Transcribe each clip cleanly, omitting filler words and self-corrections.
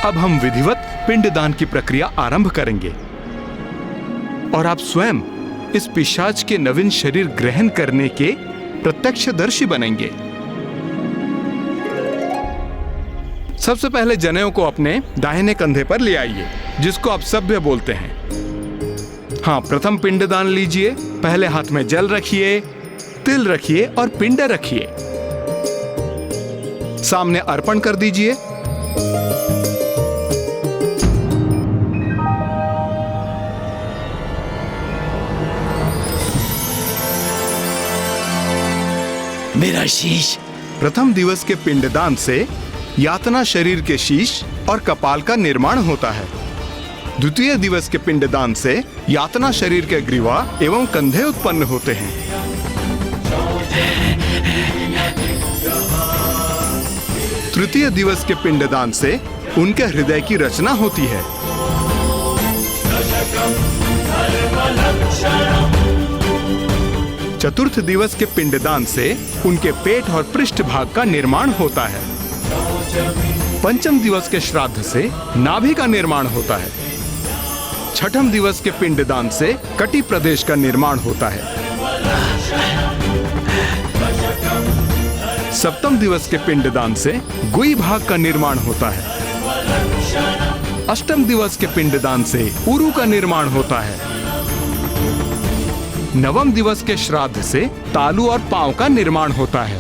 अब हम विधिवत पिंडदान की प्रक्रिया आरंभ करेंगे और आप स्वयं इस पिशाच के नवीन शरीर ग्रहण करने के प्रत्यक्षदर्शी बनेंगे। सबसे पहले जनेऊ को अपने दाहिने कंधे पर ले आइए, जिसको आप सभ्य बोलते हैं। हाँ, प्रथम पिंडदान लीजिए। पहले हाथ में जल रखिए, तिल रखिए और पिंड रखिए। सामने अर्पण कर दीजिए। मेरा शीश। प्रथम दिवस के पिंडदान से यातना शरीर के शीश और कपाल का निर्माण होता है। द्वितीय दिवस के पिंडदान से यातना शरीर के ग्रीवा एवं कंधे उत्पन्न होते हैं। तृतीय दिवस के पिंडदान से उनके हृदय की रचना होती है। चतुर्थ दिवस के पिंडदान से उनके पेट और पृष्ठ भाग का निर्माण होता है। पंचम दिवस के श्राद्ध से नाभि का निर्माण होता है। छठम दिवस के पिंडदान से कटी प्रदेश का निर्माण होता है। सप्तम दिवस के पिंडदान से गुई भाग का निर्माण होता है। अष्टम दिवस के पिंडदान से उरु का निर्माण होता है। नवम दिवस के श्राद्ध से तालू और पांव का निर्माण होता है।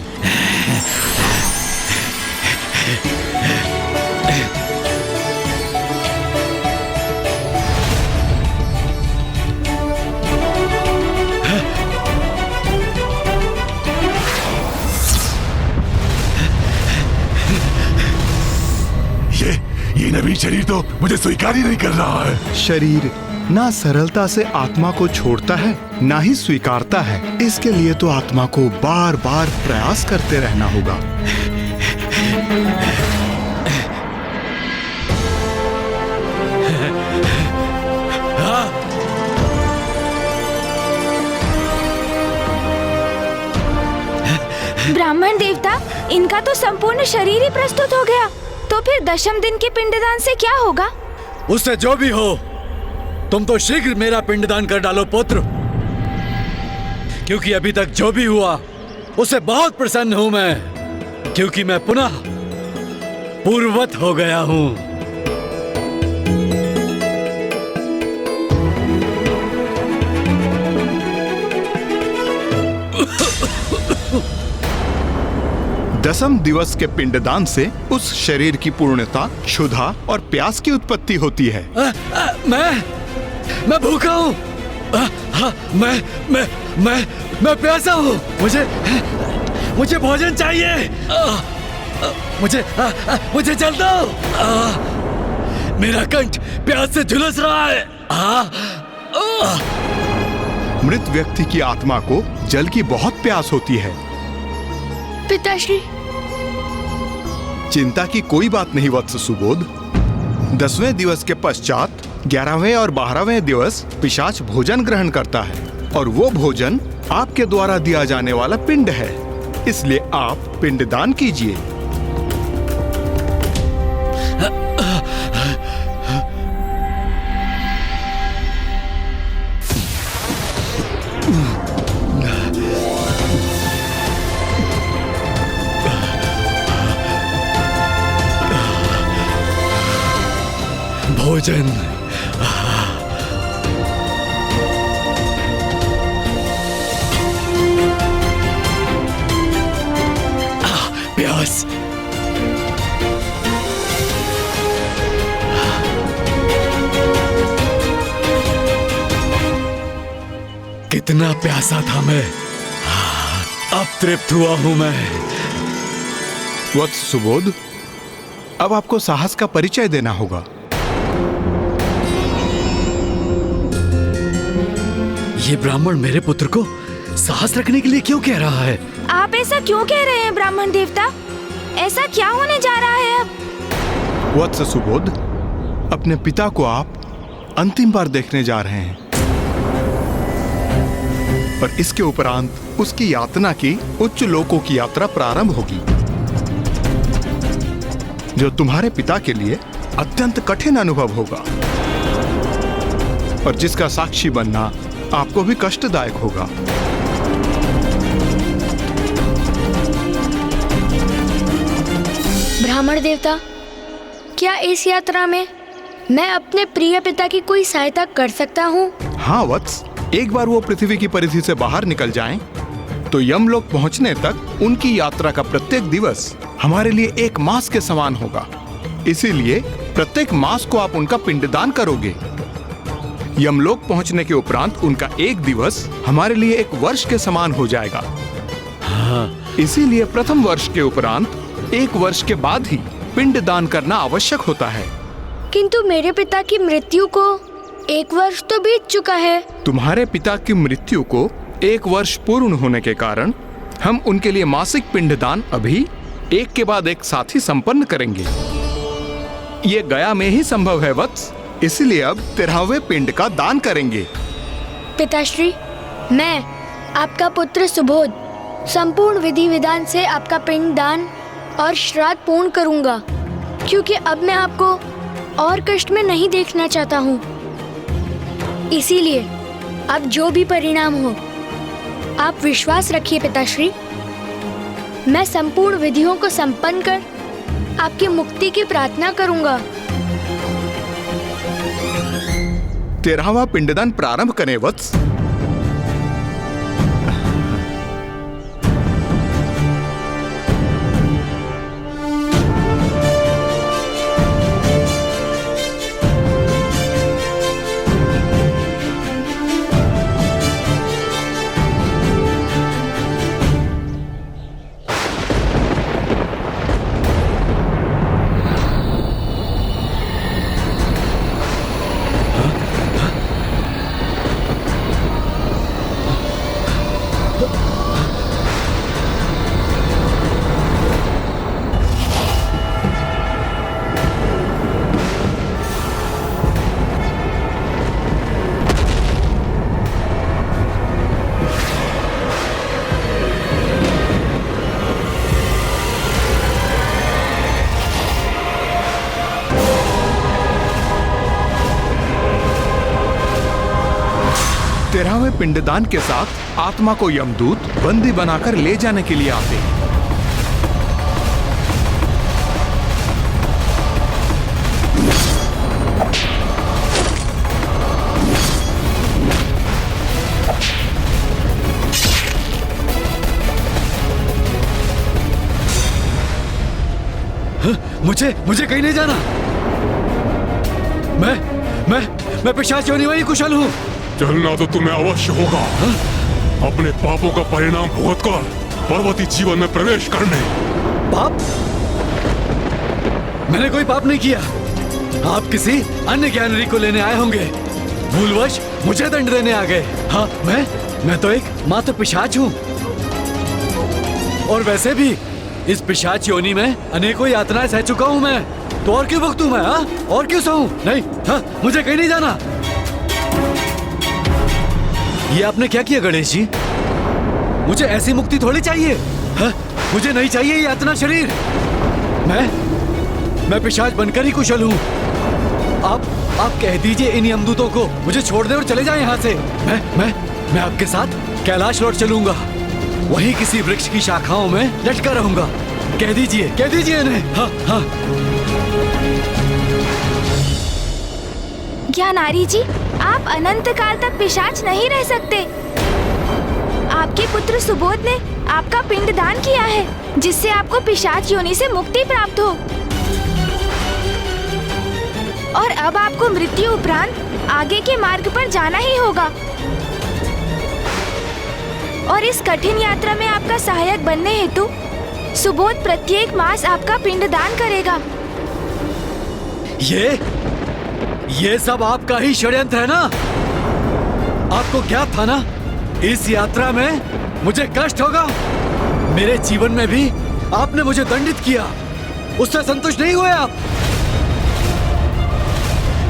ये नवीन शरीर तो मुझे स्वीकार ही नहीं कर रहा है। शरीर ना सरलता से आत्मा को छोड़ता है, ना ही स्वीकारता है। इसके लिए तो आत्मा को बार बार प्रयास करते रहना होगा। ब्राह्मण देवता, इनका तो संपूर्ण शरीर ही प्रस्तुत हो गया। तो फिर दशम दिन के पिंडदान से क्या होगा? उससे जो भी हो, तुम तो शीघ्र मेरा पिंडदान कर डालो पुत्र, क्योंकि अभी तक जो भी हुआ उससे बहुत प्रसन्न हूं मैं, क्योंकि मैं पुनः पूर्ववत हो गया हूं। दसम दिवस के पिंडदान से उस शरीर की पूर्णता, क्षुधा और प्यास की उत्पत्ति होती है। मैं भूखा हूँ। मैं प्यासा हूँ। मुझे भोजन चाहिए। मुझे जल दो। मेरा कंठ प्यास से झुलस रहा है। मृत व्यक्ति की आत्मा को जल की बहुत प्यास होती है। पिताश्री, चिंता की कोई बात नहीं वत्स सुबोध। 10वें दिवस के पश्चात 11वें और 12वें दिवस पिशाच भोजन ग्रहण करता है और वो भोजन आपके द्वारा दिया जाने वाला पिंड है। इसलिए आप पिंडदान कीजिए। भोजन। प्यास। कितना प्यासा था मैं, अब तृप्त हुआ हूं मैं। वत्स सुबोध, अब आपको साहस का परिचय देना होगा। ये ब्राह्मण मेरे पुत्र को साहस रखने के लिए क्यों कह रहा है? आप ऐसा क्यों कह रहे हैं ब्राह्मण देवता? ऐसा क्या होने जा रहा है अब? वत्स सुबोध, अपने पिता को आप अंतिम बार देखने जा रहे हैं और इसके उपरांत उसकी यातना की उच्च लोकों की यात्रा प्रारंभ होगी, जो तुम्हारे पिता के लिए अत्यंत कठिन अनुभव होगा और जिसका साक्षी बनना आपको भी कष्टदायक होगा। ब्राह्मण देवता, क्या इस यात्रा में मैं अपने प्रिय पिता की कोई सहायता कर सकता हूँ? हाँ वत्स, एक बार वो पृथ्वी की परिधि से बाहर निकल जाएं, तो यमलोक पहुंचने तक उनकी यात्रा का प्रत्येक दिवस हमारे लिए एक मास के समान होगा। इसीलिए प्रत्येक मास को आप उनका पिंडदान करोगे। यमलोक पहुंचने के उपरांत उनका एक दिवस हमारे लिए एक वर्ष के समान हो जाएगा। इसीलिए प्रथम वर्ष के उपरांत एक वर्ष के बाद ही पिंडदान करना आवश्यक होता है। किंतु मेरे पिता की मृत्यु को एक वर्ष तो बीत चुका है। तुम्हारे पिता की मृत्यु को एक वर्ष पूर्ण होने के कारण हम उनके लिए मासिक पिंडदान अभी एक के बाद एक साथ ही संपन्न करेंगे। ये गया में ही संभव है वत्स, इसलिए अब 13वें पिंड का दान करेंगे। पिताश्री, मैं आपका पुत्र सुबोध संपूर्ण विधि विधान से आपका पिंड दान और श्राद्ध पूर्ण करूंगा, क्योंकि अब मैं आपको और कष्ट में नहीं देखना चाहता हूँ। इसीलिए अब जो भी परिणाम हो, आप विश्वास रखिए पिताश्री, मैं संपूर्ण विधियों को संपन्न कर आपकी मुक्ति की प्रार्थना करूंगा। 13वां पिंडदान प्रारंभ करें वत्स। तेरहवें पिंडदान के साथ आत्मा को यमदूत बंदी बनाकर ले जाने के लिए आते हैं। मुझे कहीं नहीं जाना। मैं पिशाच योनि में ही कुशल हूँ। चलना तो तुम्हें अवश्य होगा। अपने पापों का परिणाम भुगतकर पर्वती जीवन में प्रवेश करने। पाप? मैंने कोई पाप नहीं किया। आप किसी अन्य ज्ञानरी को लेने आए होंगे। भूलवश मुझे दंड देने आ गए। हाँ, मैं तो एक मात्र पिशाच हूँ। और वैसे भी इस पिशाच योनि में अनेकों यातनाएं सह चुका हूँ मैं। तो और क्यों भुगतूं मैं? हाँ, और क्यों सहूं? नहीं, हाँ, मुझे कहीं नहीं जाना। ये आपने क्या किया गणेश जी? मुझे ऐसी मुक्ति थोड़ी चाहिए। हाँ? मुझे नहीं चाहिए ये यातना शरीर। मैं पिशाच बनकर ही कुशल हूँ। आप कह दीजिए इन यमदूतों को मुझे छोड़ दे और चले जाएं यहाँ से। मैं आपके साथ कैलाश लौट चलूंगा। वहीं किसी वृक्ष की शाखाओं में लटका रहूंगा। कह दीजिए इन्हें। हाँ हाँ। ज्ञानारी जी, आप अनंत काल तक पिशाच नहीं रह सकते। आपके पुत्र सुबोध ने आपका पिंडदान किया है, जिससे आपको पिशाच योनि से मुक्ति प्राप्त हो। और अब आपको मृत्यु उपरांत आगे के मार्ग पर जाना ही होगा। और इस कठिन यात्रा में आपका सहायक बनने हेतु सुबोध प्रत्येक मास आपका पिंडदान करेगा। ये सब आपका ही षड्यंत्र है ना? आपको क्या था ना, इस यात्रा में मुझे कष्ट होगा। मेरे जीवन में भी आपने मुझे दंडित किया, उससे संतुष्ट नहीं हुए आप।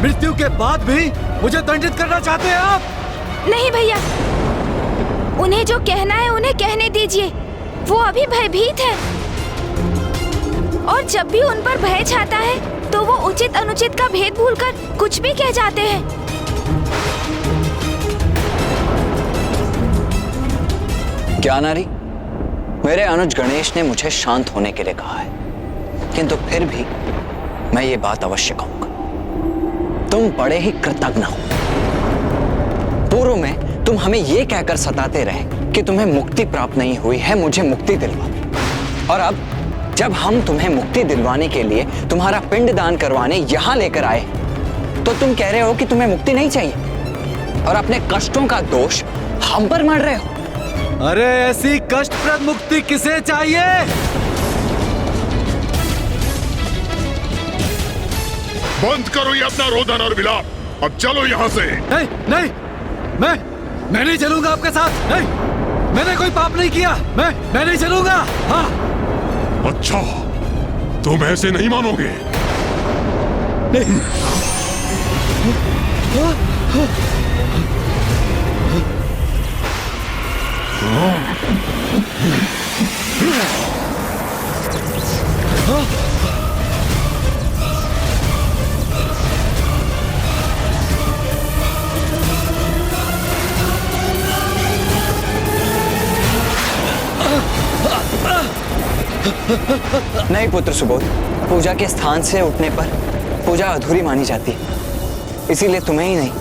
मृत्यु के बाद भी मुझे दंडित करना चाहते हैं आप? नहीं भैया, उन्हें जो कहना है उन्हें कहने दीजिए। वो अभी भयभीत है और जब भी उन पर भय छाता है तो वो उचित अनुचित का भेद भूलकर कुछ भी कह जाते हैं। ज्ञानारी, मेरे अनुज गणेश ने मुझे शांत होने के लिए कहा है, किंतु फिर भी मैं ये बात अवश्य कहूंगा। तुम बड़े ही कृतज्ञ हो। पूर्व में तुम हमें ये कहकर सताते रहे कि तुम्हें मुक्ति प्राप्त नहीं हुई है, मुझे मुक्ति दिलवा। और अब जब हम तुम्हें मुक्ति दिलवाने के लिए तुम्हारा पिंड दान करवाने यहां लेकर आए, तो तुम कह रहे हो कि तुम्हें मुक्ति नहीं चाहिए और अपने कष्टों का दोष हम पर मढ़ रहे हो। अरे ऐसी कष्टप्रद मुक्ति किसे चाहिए? बंद करो ये अपना रोदन और विलाप। अब चलो यहाँ से। नहीं नहीं, मैं नहीं चलूंगा आपके साथ। नहीं, मैंने कोई पाप नहीं किया। मैं नहीं चलूंगा। हाँ। अच्छा, तुम ऐसे नहीं मानोगे। नहीं। नहीं पुत्र सुबोध, पूजा के स्थान से उठने पर पूजा अधूरी मानी जाती है, इसीलिए तुम्हें ही नहीं,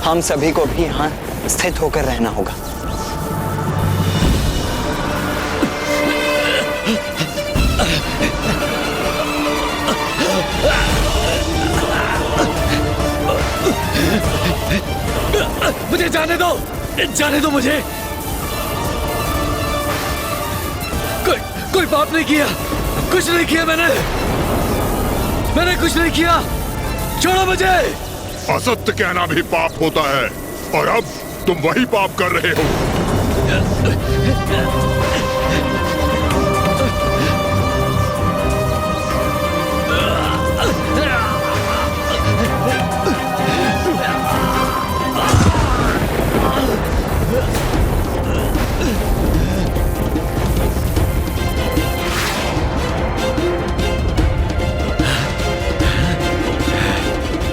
हम सभी को भी यहाँ स्थित होकर रहना होगा। मुझे जाने दो मुझे। कोई पाप नहीं किया, कुछ नहीं किया मैंने कुछ नहीं किया। छोड़ो मुझे। असत्य कहना भी पाप होता है और अब तुम वही पाप कर रहे हो।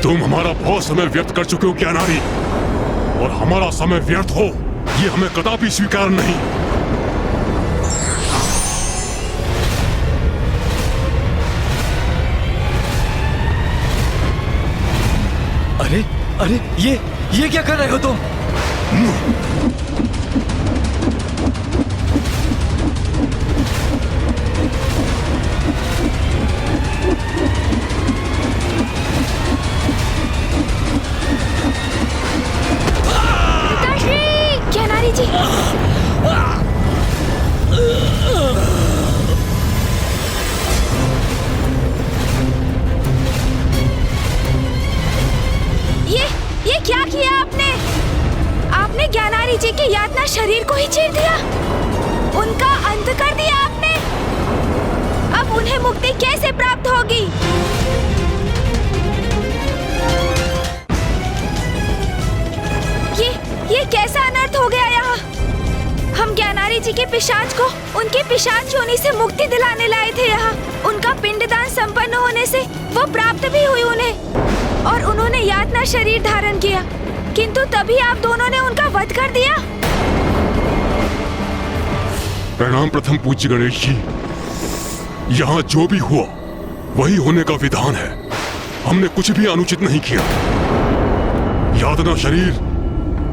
तुम हमारा बहुत समय व्यर्थ कर चुके हो ज्ञानारी, और हमारा समय व्यर्थ हो ये हमें कदापि स्वीकार नहीं। अरे ये क्या कर रहे हो तुम? ज्ञानारी जी, ये क्या किया आपने ज्ञानारी जी के यातना शरीर को ही चीर दिया, उनका अंत कर दिया आपने। अब उन्हें मुक्ति कैसे प्राप्त होगी? ये कैसा अनर्थ हो गया यहाँ? हम ज्ञानारी जी के पिशाच को उनके पिशाच योनि से मुक्ति दिलाने लाए थे यहाँ। उनका पिंडदान संपन्न होने से वो प्राप्त भी हुई उन्हें और उन्होंने यातना शरीर धारण किया, किंतु तभी आप दोनों ने उनका वध कर दिया। प्रणाम प्रथम पूज्य गणेश जी। यहाँ जो भी हुआ वही होने का विधान है, हमने कुछ भी अनुचित नहीं किया। यातना शरीर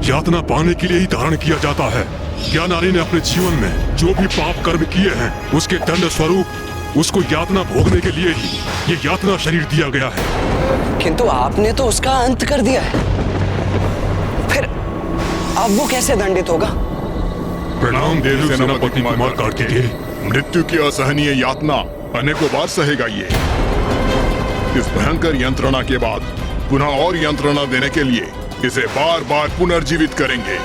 यातना पाने के लिए ही धारण किया जाता है। ज्ञानारी ने अपने जीवन में जो भी पाप कर्म किए हैं उसके दंड स्वरूप उसको यातना भोगने के लिए ही ये यातना शरीर दिया गया है। किंतु आपने तो उसका अंत कर दिया है, फिर अब वो कैसे दंडित होगा? प्रणाम देव सेनापति कुमार कार्तिकेय। मृत्यु की असहनीय यातना अनेकों बार सहेगा ये। इस भयंकर यंत्रणा के बाद पुनः और यंत्रणा देने के लिए इसे बार बार पुनर्जीवित करेंगे।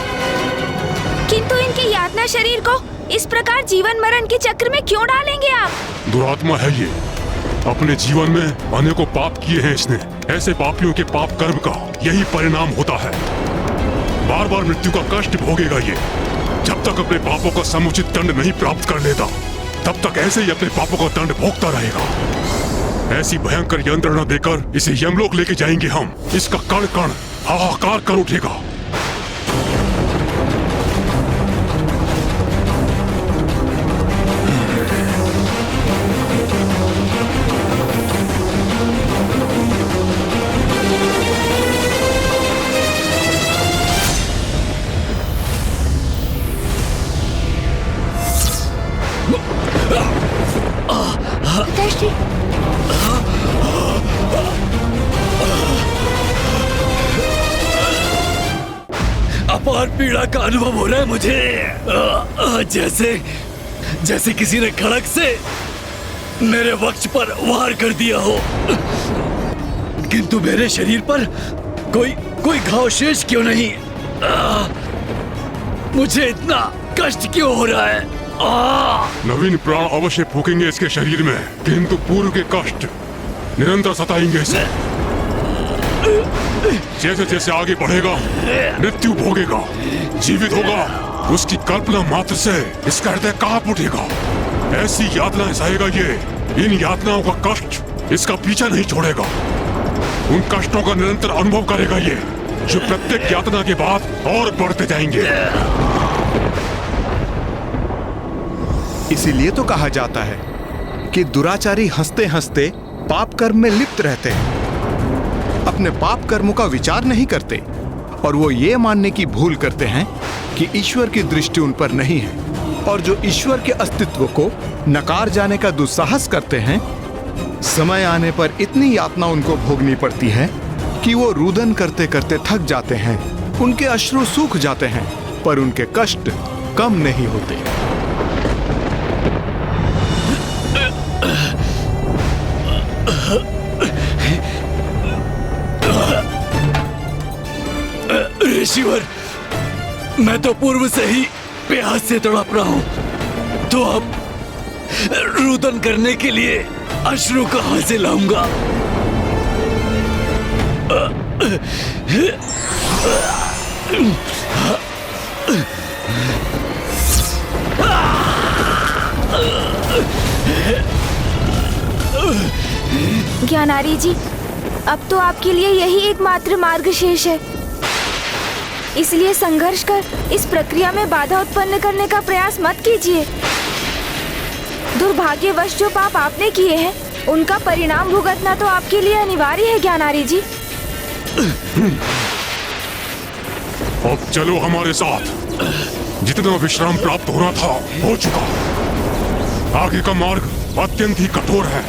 किंतु इनके यातना शरीर को इस प्रकार जीवन मरण के चक्र में क्यों डालेंगे आप? दुरात्मा है ये, अपने जीवन में अनेकों पाप किए हैं इसने। ऐसे पापियों के पाप कर्म का यही परिणाम होता है। बार बार मृत्यु का कष्ट भोगेगा ये। जब तक अपने पापों का समुचित दंड नहीं प्राप्त कर लेता तब तक ऐसे ही अपने पापों का दंड भोगता रहेगा। ऐसी भयंकर यंत्रणा देकर इसे यमलोक लेके जाएंगे हम। इसका कण कण हाहाकार कर उठेगा। पिताश्री, अपार पीड़ा का अनुभव हो रहा है मुझे। जैसे जैसे किसी ने खड़क से मेरे वक्ष पर वार कर दिया हो, किंतु मेरे शरीर पर कोई घाव शेष क्यों नहीं? मुझे इतना कष्ट क्यों हो रहा है? नवीन प्राण अवश्य फूकेंगे इसके शरीर में, किंतु पूर्व के कष्ट निरंतर सताएंगे इसे। जैसे जैसे आगे बढ़ेगा, मृत्यु भोगेगा, जीवित होगा, उसकी कल्पना मात्र से इसका हृदय कांप उठेगा। ऐसी यातनाएं सहेगा ये। इन यातनाओं का कष्ट इसका पीछा नहीं छोड़ेगा। उन कष्टों का निरंतर अनुभव करेगा ये, जो प्रत्येक यातना के बाद और बढ़ते जाएंगे। इसीलिए तो कहा जाता है कि दुराचारी हंसते हंसते पाप कर्म में लिप्त रहते हैं, अपने पाप कर्मों का विचार नहीं करते और वो ये मानने की भूल करते हैं कि ईश्वर की दृष्टि उन पर नहीं है। और जो ईश्वर के अस्तित्व को नकार जाने का दुस्साहस करते हैं, समय आने पर इतनी यातना उनको भोगनी पड़ती है कि वो रुदन करते करते थक जाते हैं। उनके अश्रु सूख जाते हैं, पर उनके कष्ट कम नहीं होते। ऋषिवर, मैं तो पूर्व से ही प्यास से तड़प रहा हूं, तो अब रुदन करने के लिए अश्रु कहां से लाऊंगा? ज्ञानारी जी, अब तो आपके लिए यही एकमात्र मार्ग शेष है। इसलिए संघर्ष कर इस प्रक्रिया में बाधा उत्पन्न करने का प्रयास मत कीजिए। दुर्भाग्यवश जो पाप आपने किए हैं, उनका परिणाम भुगतना तो आपके लिए अनिवार्य है ज्ञानारी जी। अब चलो हमारे साथ। जितना विश्राम प्राप्त होना था हो चुका। आगे का मार्ग अत्यंत ही कठोर है।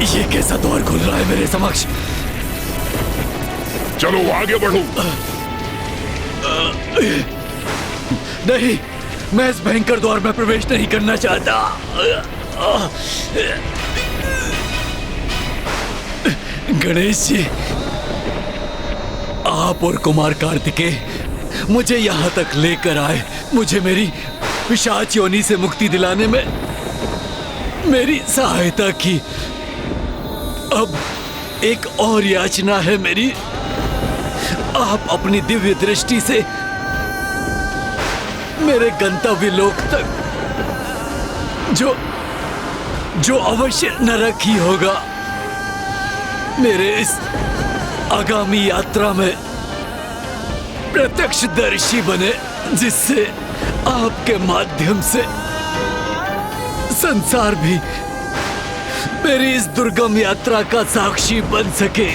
ये कैसा द्वार खुल रहा है मेरे समक्ष? चलो आगे बढ़ो। नहीं, मैं इस भयंकर द्वार में प्रवेश नहीं करना चाहता। गणेश जी, आप और कुमार कार्तिकेय मुझे यहाँ तक लेकर आए, मुझे मेरी पिशाच योनि से मुक्ति दिलाने में मेरी सहायता की। अब एक और याचना है मेरी। आप अपनी दिव्य दृष्टि से मेरे गंतव्य लोक तक, जो अवश्य नरक ही होगा, मेरे इस आगामी यात्रा में प्रत्यक्षदर्शी बने, जिससे आपके माध्यम से संसार भी मेरी इस दुर्गम यात्रा का साक्षी बन सके।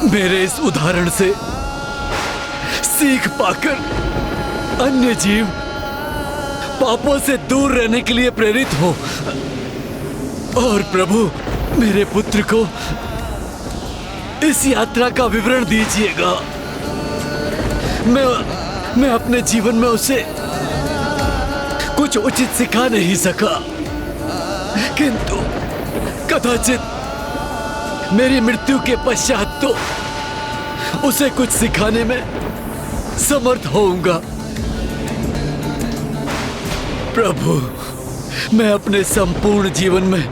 मेरे इस उदाहरण से सीख पाकर अन्य जीव पापों से दूर रहने के लिए प्रेरित हो। और प्रभु, मेरे पुत्र को इस यात्रा का विवरण दीजिएगा। मैं अपने जीवन में उसे कुछ उचित सिखा नहीं सका, किंतु कदाचित मेरी मृत्यु के पश्चात तो उसे कुछ सिखाने में समर्थ होऊंगा। प्रभु, मैं अपने संपूर्ण जीवन में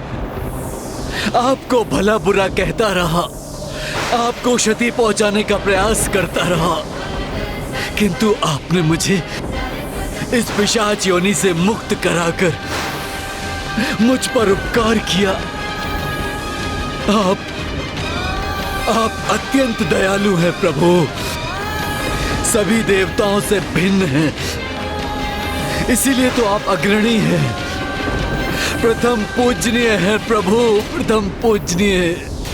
आपको भला बुरा कहता रहा, आपको क्षति पहुंचाने का प्रयास करता रहा, किंतु आपने मुझे इस पिशाच योनि से मुक्त कराकर मुझ पर उपकार किया। आप अत्यंत दयालु हैं प्रभु, सभी देवताओं से भिन्न हैं, इसीलिए तो आप अग्रणी हैं, प्रथम पूजनीय है प्रभु, प्रथम पूजनीय।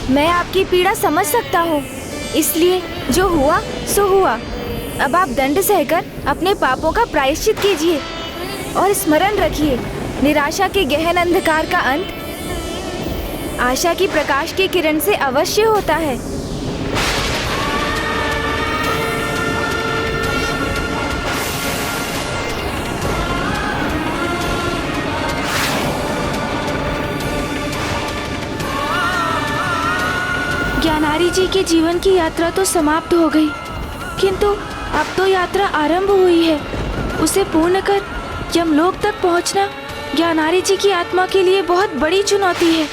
मैं आपकी पीड़ा समझ सकता हूँ, इसलिए जो हुआ सो हुआ। अब आप दंड सहकर अपने पापों का प्रायश्चित कीजिए और स्मरण रखिए, निराशा के गहन अंधकार का अंत आशा की प्रकाश की किरण से अवश्य होता है। ज्ञानारी जी के जीवन की यात्रा तो समाप्त हो गई, किंतु अब तो यात्रा आरंभ हुई है। उसे पूर्ण कर यमलोक तक पहुंचना ज्ञानारी जी की आत्मा के लिए बहुत बड़ी चुनौती है।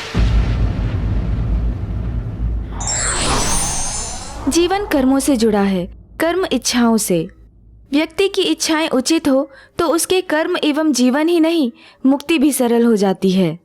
जीवन कर्मों से जुड़ा है, कर्म इच्छाओं से। व्यक्ति की इच्छाएं उचित हो तो उसके कर्म एवं जीवन ही नहीं, मुक्ति भी सरल हो जाती है।